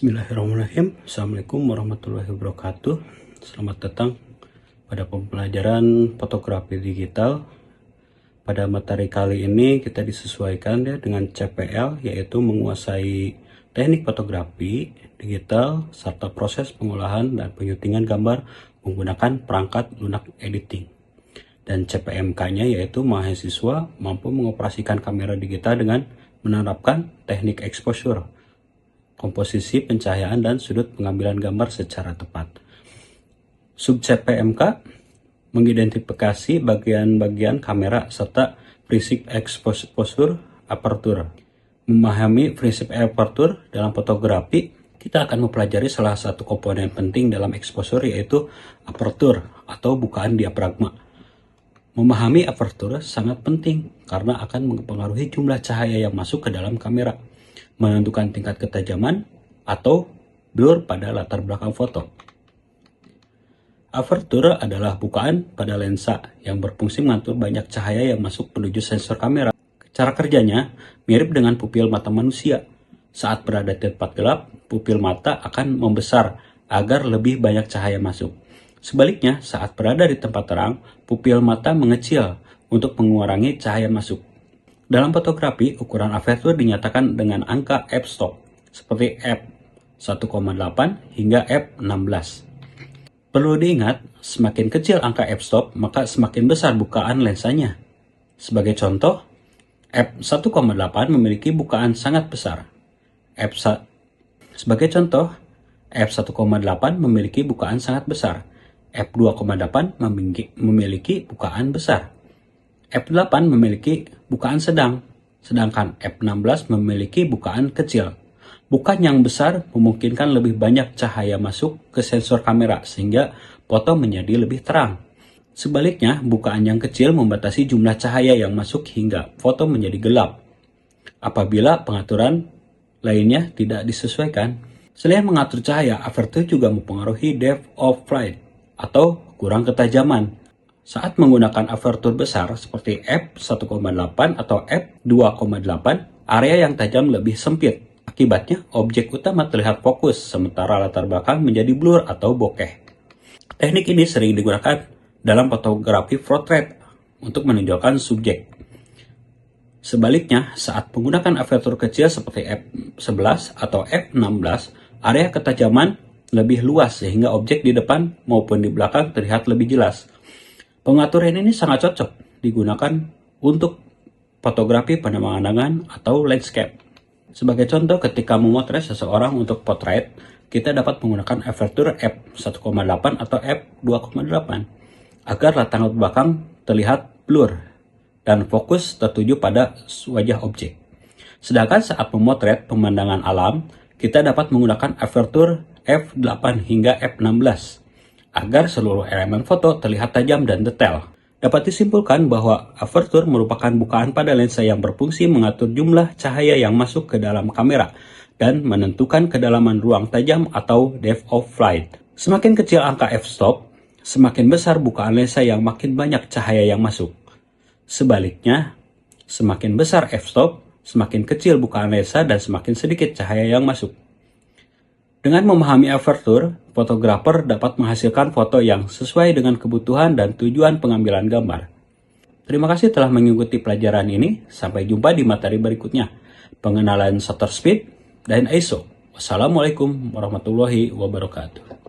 Bismillahirrahmanirrahim. Assalamualaikum warahmatullahi wabarakatuh. Selamat datang pada pembelajaran fotografi digital. Pada materi kali ini kita disesuaikan ya dengan CPL, yaitu menguasai teknik fotografi digital serta proses pengolahan dan penyutingan gambar menggunakan perangkat lunak editing. Dan CPMK-nya yaitu mahasiswa mampu mengoperasikan kamera digital dengan menerapkan teknik exposure, komposisi, pencahayaan, dan sudut pengambilan gambar secara tepat. Sub CPMK mengidentifikasi bagian-bagian kamera serta prinsip exposure aperture. Memahami prinsip aperture dalam fotografi, kita akan mempelajari salah satu komponen penting dalam exposure, yaitu aperture atau bukaan diafragma. Memahami aperture sangat penting karena akan mempengaruhi jumlah cahaya yang masuk ke dalam kamera, menentukan tingkat ketajaman atau blur pada latar belakang foto. Aperture adalah bukaan pada lensa yang berfungsi mengatur banyak cahaya yang masuk menuju sensor kamera. Cara kerjanya mirip dengan pupil mata manusia. Saat berada di tempat gelap, pupil mata akan membesar agar lebih banyak cahaya masuk. Sebaliknya, saat berada di tempat terang, pupil mata mengecil untuk mengurangi cahaya masuk. Dalam fotografi, ukuran aperture dinyatakan dengan angka f-stop, seperti f1,8 hingga f16. Perlu diingat, semakin kecil angka f-stop, maka semakin besar bukaan lensanya. Sebagai contoh, f1,8 memiliki bukaan sangat besar. Sebagai contoh, f1,8 memiliki bukaan sangat besar. f2,8 memiliki bukaan besar. f8 memiliki bukaan sedang, sedangkan f16 memiliki bukaan kecil. Bukaan yang besar memungkinkan lebih banyak cahaya masuk ke sensor kamera sehingga foto menjadi lebih terang. Sebaliknya, bukaan yang kecil membatasi jumlah cahaya yang masuk hingga foto menjadi gelap apabila pengaturan lainnya tidak disesuaikan. Selain mengatur cahaya, aperture juga mempengaruhi depth of field atau kurang ketajaman. Saat menggunakan aperture besar seperti f1,8 atau f2,8, area yang tajam lebih sempit. Akibatnya, objek utama terlihat fokus, sementara latar belakang menjadi blur atau bokeh. Teknik ini sering digunakan dalam fotografi portrait untuk menonjolkan subjek. Sebaliknya, saat menggunakan aperture kecil seperti f11 atau f16, area ketajaman lebih luas sehingga objek di depan maupun di belakang terlihat lebih jelas. Pengaturan ini sangat cocok digunakan untuk fotografi pemandangan atau landscape. Sebagai contoh, ketika memotret seseorang untuk potret, kita dapat menggunakan aperture f1,8 atau f2,8 agar latar belakang terlihat blur dan fokus tertuju pada wajah objek. Sedangkan saat memotret pemandangan alam, kita dapat menggunakan aperture f8 hingga f16 agar seluruh elemen foto terlihat tajam dan detail. Dapat disimpulkan bahwa aperture merupakan bukaan pada lensa yang berfungsi mengatur jumlah cahaya yang masuk ke dalam kamera dan menentukan kedalaman ruang tajam atau depth of field. Semakin kecil angka f-stop, semakin besar bukaan lensa yang makin banyak cahaya yang masuk. Sebaliknya, semakin besar f-stop, semakin kecil bukaan lensa dan semakin sedikit cahaya yang masuk. Dengan memahami aperture, fotografer dapat menghasilkan foto yang sesuai dengan kebutuhan dan tujuan pengambilan gambar. Terima kasih telah mengikuti pelajaran ini. Sampai jumpa di materi berikutnya. Pengenalan shutter speed dan ISO. Wassalamualaikum warahmatullahi wabarakatuh.